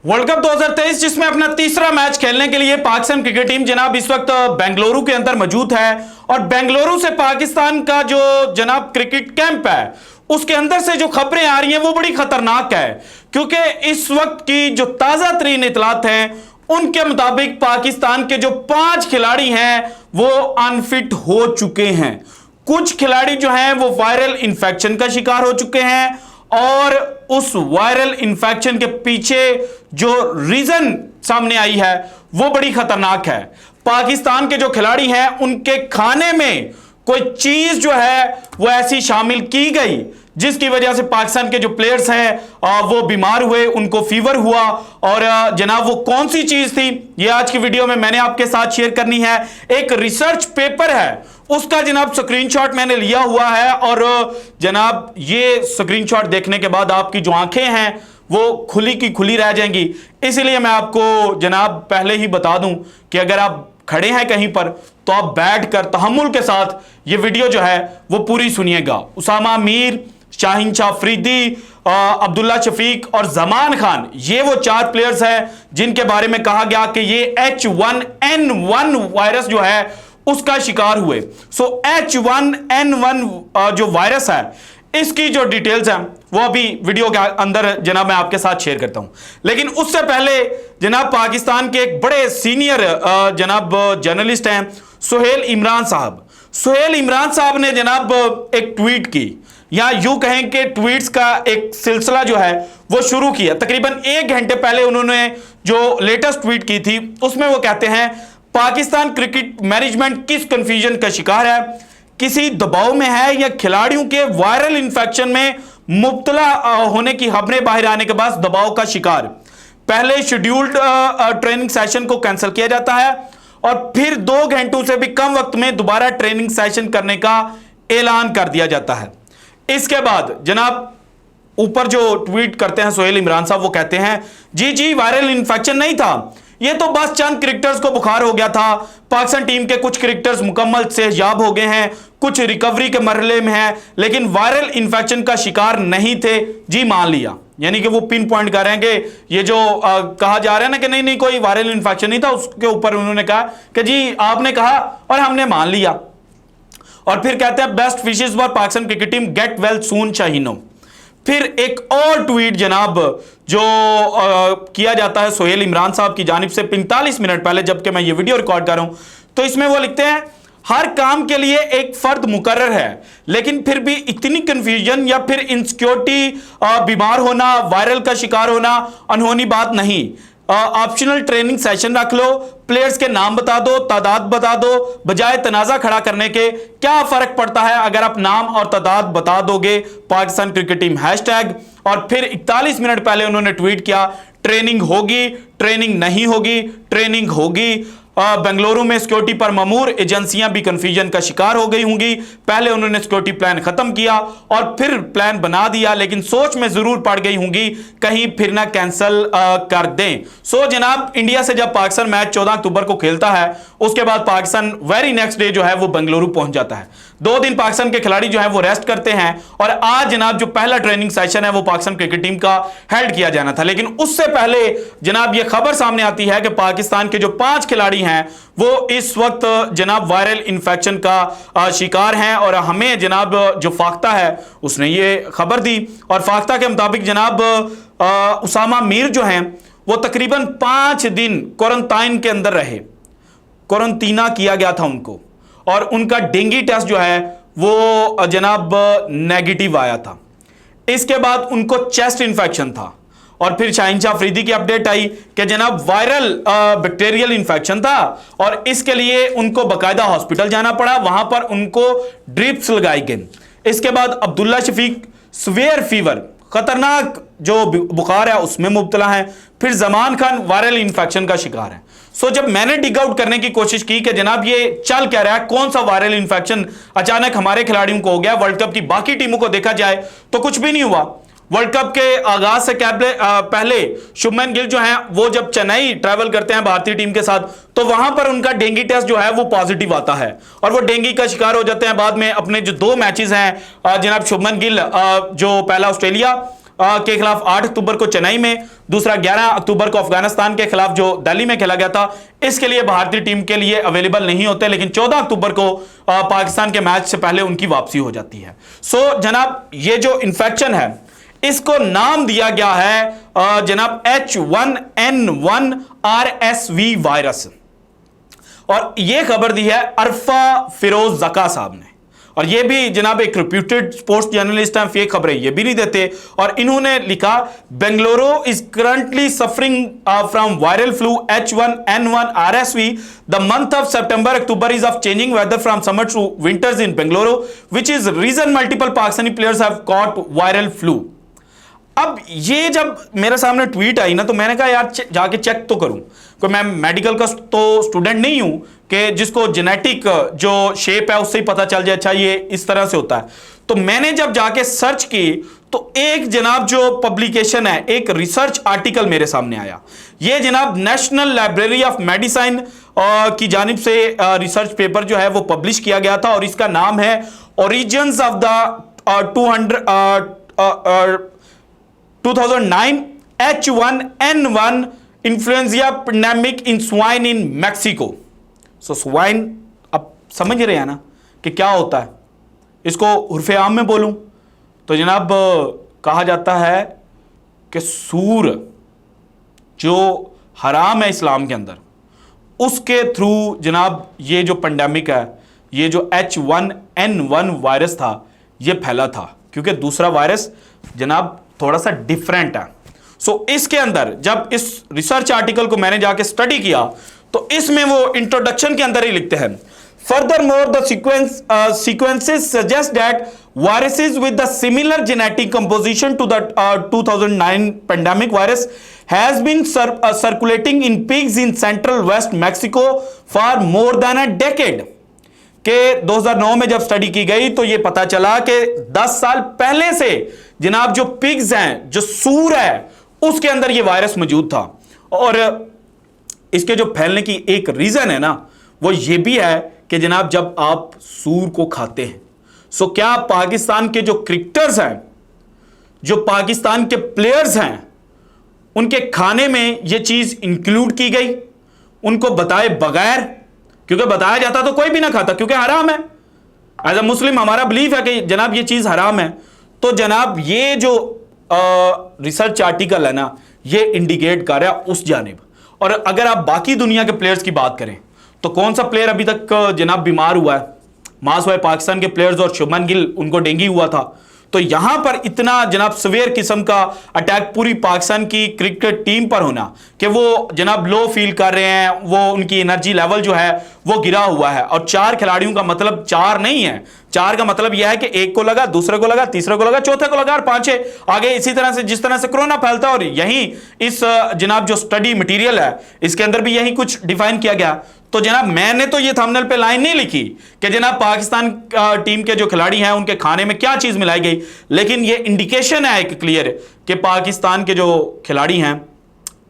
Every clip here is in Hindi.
वर्ल्ड कप 2023 जिसमें अपना तीसरा मैच खेलने के लिए पाकिस्तान क्रिकेट टीम जनाब इस वक्त बेंगलुरु के अंदर मौजूद है और बेंगलुरु से पाकिस्तान का जो जनाब क्रिकेट कैंप है उसके अंदर से जो खबरें आ रही हैं वो बड़ी खतरनाक है, क्योंकि इस वक्त की जो ताजा तरीन इतलात हैं उनके मुताबिक पाकिस्तान के जो 5 खिलाड़ी हैं वो अनफिट हो चुके हैं। कुछ खिलाड़ी जो हैं वो वायरल इंफेक्शन का शिकार हो चुके हैं और उस वायरल इंफेक्शन के पीछे जो रीजन सामने आई है वो बड़ी खतरनाक है। पाकिस्तान के जो खिलाड़ी हैं उनके खाने में कोई चीज जो है वो ऐसी शामिल की गई जिसकी वजह से पाकिस्तान के जो प्लेयर्स हैं वो बीमार हुए, उनको फीवर हुआ। और जनाब वो कौन सी चीज थी ये आज की वीडियो में मैंने आपके साथ शेयर करनी है। एक रिसर्च पेपर है उसका जनाब स्क्रीनशॉट मैंने लिया हुआ है और जनाब ये स्क्रीनशॉट देखने के बाद आपकी जो आंखें हैं वो खुली की खुली रह जाएंगी। इसीलिए मैं आपको जनाब पहले ही बता दूं कि अगर आप खड़े हैं कहीं पर तो आप बैठकर तहम्मुल के साथ ये वीडियो जो है वो पूरी सुनिएगा। उसामा मीर, शाहीन शाह अफरीदी, अब्दुल्ला शफीक और जमान खान ये वो 4 प्लेयर्स हैं जिनके बारे में कहा गया कि ये H1N1 वायरस जो है उसका शिकार हुए। सो H1N1 जो वायरस है इसकी जो डिटेल्स हैं वो अभी वीडियो के अंदर जनाब मैं आपके साथ शेयर करता हूं। लेकिन उससे पहले जनाब पाकिस्तान के एक बड़े सीनियर जनाब जर्नलिस्ट हैं सुहेल इमरान साहब। सुहेल इमरान साहब ने जनाब एक ट्वीट की, या यूं कहें कि ट्वीट्स का एक सिलसिला जो है वो शुरू किया। तकरीबन 1 घंटे पहले उन्होंने जो लेटेस्ट ट्वीट की थी उसमें वो कहते हैं पाकिस्तान क्रिकेट मैनेजमेंट किस कंफ्यूजन का शिकार है, किसी दबाव में है या खिलाड़ियों के वायरल इंफेक्शन में मुब्तला होने की खबरें बाहर आने के बाद दबाव का शिकार। पहले शेड्यूल्ड ट्रेनिंग सेशन को कैंसिल किया जाता है और फिर 2 घंटों से भी कम वक्त में दोबारा ट्रेनिंग सेशन करने का ऐलान कर दिया जाता है। इसके बाद जनाब ऊपर जो ट्वीट करते हैं सुहेल इमरान साहब वो कहते हैं जी वायरल इंफेक्शन नहीं था, ये तो बस चंद क्रिकेटर्स को बुखार हो गया था। पाकिस्तान टीम के कुछ क्रिकेटर्स मुकम्मल सेहतयाब हो गए हैं, कुछ रिकवरी के मरहले में हैं, लेकिन वायरल इंफेक्शन का शिकार नहीं थे जी, मान लिया। यानी कि वो पिन पॉइंट कर रहे हैं कि ये जो कहा जा रहा है ना कि नहीं कोई वायरल इंफेक्शन नहीं था, उसके ऊपर उन्होंने कहा कि जी आपने कहा और हमने मान लिया। और फिर कहते हैं best wishes for Pakistan cricket team, get well soon शाहीनो। फिर एक और ट्वीट जनाब जो किया जाता है सुहेल इमरान साहब की जानिब से 45 मिनट पहले, जबकि मैं ये वीडियो रिकॉर्ड कर रहा हूं, तो इसमें वो लिखते हैं हर काम के लिए एक फर्द मुकर्रर है, लेकिन फिर भी इतनी कंफ्यूजन या फिर इनसिक्योरिटी, बीमार होना, वायरल का शिकार होना अनहोनी बात नहीं। ऑप्शनल ट्रेनिंग सेशन रख लो, प्लेयर्स के नाम बता दो, तादाद बता दो, बजाय तनाजा खड़ा करने के। क्या फर्क पड़ता है अगर आप नाम और तादाद बता दोगे, पाकिस्तान क्रिकेट टीम हैशटैग। और फिर 41 मिनट पहले उन्होंने ट्वीट किया ट्रेनिंग होगी, ट्रेनिंग नहीं होगी, ट्रेनिंग होगी। बेंगलुरु में सिक्योरिटी पर मामूर एजेंसियां भी कंफ्यूजन का शिकार हो गई होंगी। पहले उन्होंने सिक्योरिटी प्लान खत्म किया और फिर प्लान बना दिया, लेकिन सोच में जरूर पड़ गई होंगी कहीं फिर ना कैंसिल कर दें। सो जनाब इंडिया से जब पाकिस्तान मैच 14 अक्टूबर को खेलता है उसके बाद पाकिस्तान वेरी नेक्स्ट डे जो है वो बेंगलुरु पहुंच जाता है। 2 दिन पाकिस्तान के खिलाड़ी जो है वो रेस्ट करते हैं और आज जनाब जो पहला ट्रेनिंग सेशन है वो पाकिस्तान क्रिकेट टीम का हेल्ड किया जाना था। लेकिन उससे पहले जनाब ये खबर सामने आती है कि पाकिस्तान के जो 5 खिलाड़ी हैं वो इस वक्त जनाब वायरल इंफेक्शन का शिकार हैं और हमें जनाब जो फाख्ता है उसने ये खबर दी। और फाख्ता के मुताबिक जनाब उसामा मीर जो हैं वो तकरीबन 5 दिन क्वारंटाइन के अंदर रहे, क्वारंटीना किया गया था उनको, और उनका डेंगू टेस्ट जो है वो जनाब नेगेटिव आया था। इसके बाद उनको चेस्ट इंफेक्शन था और फिर शाहीन शाह अफरीदी की अपडेट आई कि जनाब वायरल बैक्टीरियल इंफेक्शन था और इसके लिए उनको बाकायदा हॉस्पिटल जाना पड़ा, वहां पर उनको ड्रिप्स लगाई गई। इसके बाद अब्दुल्ला शफीक स्वेयर फीवर, खतरनाक जो बुखार है उसमें मुब्तला है। फिर जमान खान वायरल इंफेक्शन का शिकार है। सो जब मैंने डिग आउट करने की कोशिश की कि जनाब ये चल क्या रहा है, कौन सा वायरल इंफेक्शन अचानक हमारे खिलाड़ियों को हो गया, वर्ल्ड कप की बाकी टीमों को देखा जाए तो कुछ भी नहीं हुआ। वर्ल्ड कप के आगाज से पहले शुभमन गिल जो हैं वो जब चेन्नई ट्रैवल करते हैं भारतीय टीम के साथ तो वहां पर उनका डेंगू टेस्ट जो है वो पॉजिटिव आता है और वो डेंगू का शिकार हो जाते हैं। बाद में अपने जो 2 मैचेस हैं जनाब शुभमन गिल जो पहला ऑस्ट्रेलिया के खिलाफ 8 अक्टूबर को चेन्नई में, दूसरा 11 अक्टूबर को अफगानिस्तान के खिलाफ जो दिल्ली में खेला गया था। इसके लिए भारतीय टीम के लिए अवेलेबल नहीं होते, लेकिन 14 अक्टूबर को पाकिस्तान के मैच से पहले उनकी वापसी हो जाती है। सो जनाब ये जो इंफेक्शन है इसको नाम दिया गया है जनाब H1N1 RSV वायरस, और यह खबर दी है अरफा फिरोज जका साहब ने। और ये भी जनाब एक रिप्यूटेड स्पोर्ट्स जर्नलिस्ट हैं, फेक खबरें ये भी नहीं देते। और इन्होंने लिखा Bengaluru is currently suffering from viral flu H1N1 RSV। The month of September October is of changing weather from summer to winters in Bengaluru which is reason multiple Pakistani players have caught viral flu. अब ये जब मेरे सामने ट्वीट आई ना, तो मैंने कहा यार जाके चेक तो करूं, कोई मैं मेडिकल का तो स्टूडेंट नहीं हूं कि जिसको जेनेटिक जो शेप है उससे ही पता चल जाए अच्छा ये इस तरह से होता है। तो मैंने जब जाके सर्च की तो एक जनाब जो पब्लिकेशन है, एक रिसर्च आर्टिकल मेरे सामने आया। ये जनाब नेशनल लाइब्रेरी ऑफ मेडिसिन की जानिब से रिसर्च पेपर जो है वो पब्लिश किया गया था, और इसका नाम है origins of the 2009 H1N1 influenza pandemic in swine in Mexico. So swine अब समझ रहे हैं ना कि क्या होता है। इसको उर्फे आम में बोलूं तो जनाब कहा जाता है कि सूर जो हराम है इस्लाम के अंदर, उसके थ्रू जनाब ये जो पेंडेमिक है, ये जो H1N1 वायरस था ये फैला था, क्योंकि दूसरा वायरस जनाब थोड़ा सा डिफरेंट है। सो इसके अंदर जब इस रिसर्च आर्टिकल को मैंने जाके स्टडी किया तो इसमें वो इंट्रोडक्शन के अंदर ही लिखते हैं, furthermore the sequences suggest that viruses with the similar genetic composition to the 2009 pandemic virus has been circulating in pigs in central west Mexico for more than a decade। के 2009 में जब स्टडी की गई तो यह पता चला कि 10 साल पहले से जनाब जो पिग्स हैं, जो सूर है, उसके अंदर यह वायरस मौजूद था। और इसके जो फैलने की एक रीजन है ना, वो ये भी है कि जनाब जब आप सूर को खाते हैं, सो क्या पाकिस्तान के जो क्रिकेटर्स हैं, जो पाकिस्तान के प्लेयर्स हैं, उनके खाने में यह चीज इंक्लूड की गई उनको बताए बगैर? क्योंकि बताया जाता तो कोई भी ना खाता, क्योंकि हराम है। एज अ मुस्लिम हमारा बिलीफ है कि जनाब ये चीज हराम है। तो जनाब ये जो रिसर्च आर्टिकल है ना, ये इंडिकेट कर रहा है उस जानिब। और अगर आप बाकी दुनिया के प्लेयर्स की बात करें तो कौन सा प्लेयर अभी तक जनाब बीमार हुआ है? मास हुआ है पाकिस्तान के प्लेयर्स, और शुभमन गिल उनको डेंगू हुआ था। तो यहां पर इतना जनाब सवेयर किस्म का अटैक पूरी पाकिस्तान की क्रिकेट टीम पर होना कि वो जनाब लो फील कर रहे हैं, वो उनकी एनर्जी लेवल जो है वो गिरा हुआ है। और 4 खिलाड़ियों का मतलब 4 नहीं है, 4 का मतलब यह है कि एक को लगा, दूसरे को लगा, तीसरे को लगा, चौथे को लगा, और 5 आगे इसी तरह से जिस तरह से कोरोना फैलता है। और यही इस जनाब जो स्टडी मटेरियल है इसके अंदर भी यही कुछ डिफाइन किया गया। तो जनाब मैंने तो ये थंबनेल पे लाइन नहीं लिखी कि जनाब पाकिस्तान टीम के जो खिलाड़ी हैं उनके खाने में क्या चीज मिलाई गई, लेकिन ये इंडिकेशन है एक क्लियर कि पाकिस्तान के जो खिलाड़ी हैं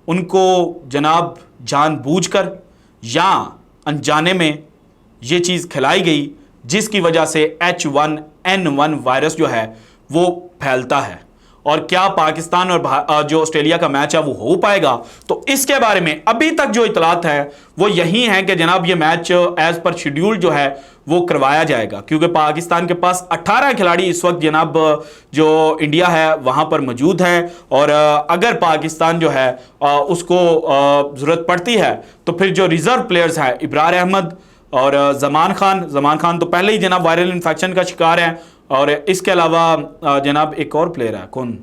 उनको जनाब जानबूझकर या अनजाने में ये चीज खिलाई गई, जिसकी वजह से H1N1 वायरस जो है वो फैलता है। और क्या पाकिस्तान और जो ऑस्ट्रेलिया का मैच है वो हो पाएगा? तो इसके बारे में अभी तक जो इतलात है वो यही है कि जनाब ये मैच एज पर शेड्यूल जो है वो करवाया जाएगा, क्योंकि पाकिस्तान के पास 18 खिलाड़ी इस वक्त जनाब जो इंडिया है वहां पर मौजूद हैं। और अगर पाकिस्तान जो है उसको जरूरत पड़ती है तो फिर जो रिजर्व प्लेयर्स हैं, इब्रार अहमद और जमान खान तो पहले ही जनाब वायरल इन्फेक्शन का शिकार है। और इसके अलावा जनाब एक और प्लेयर है, कौन,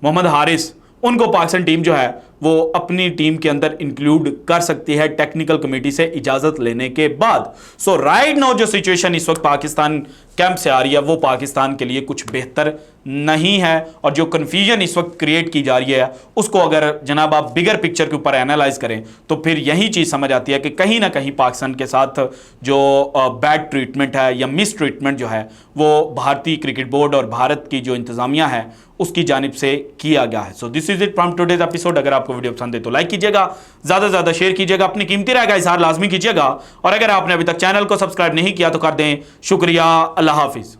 मोहम्मद हारिस, उनको पाकिस्तान टीम जो है वो अपनी टीम के अंदर इंक्लूड कर सकती है टेक्निकल कमेटी से इजाजत लेने के बाद। सो राइट नाउ जो सिचुएशन इस वक्त पाकिस्तान कैंप से आ रही है वो पाकिस्तान के लिए कुछ बेहतर नहीं है। और जो कन्फ्यूजन इस वक्त क्रिएट की जा रही है उसको अगर जनाब आप बिगर पिक्चर के ऊपर एनालाइज करें तो फिर यही चीज़ समझ आती है कि कहीं ना कहीं पाकिस्तान के साथ जो बैड ट्रीटमेंट है या मिस ट्रीटमेंट जो है वो भारतीय क्रिकेट बोर्ड और भारत की जो इंतजामिया है उसकी जानिब से किया गया है। So this is it from today's episode. अगर आपको वीडियो पसंद है तो लाइक कीजिएगा, ज़्यादा से ज़्यादा शेयर कीजिएगा, अपनी कीमती राय का इज़हार लाजमी कीजिएगा। और अगर आपने अभी तक चैनल को सब्सक्राइब नहीं किया तो कर दें। शुक्रिया, अल्लाह हाफिज़।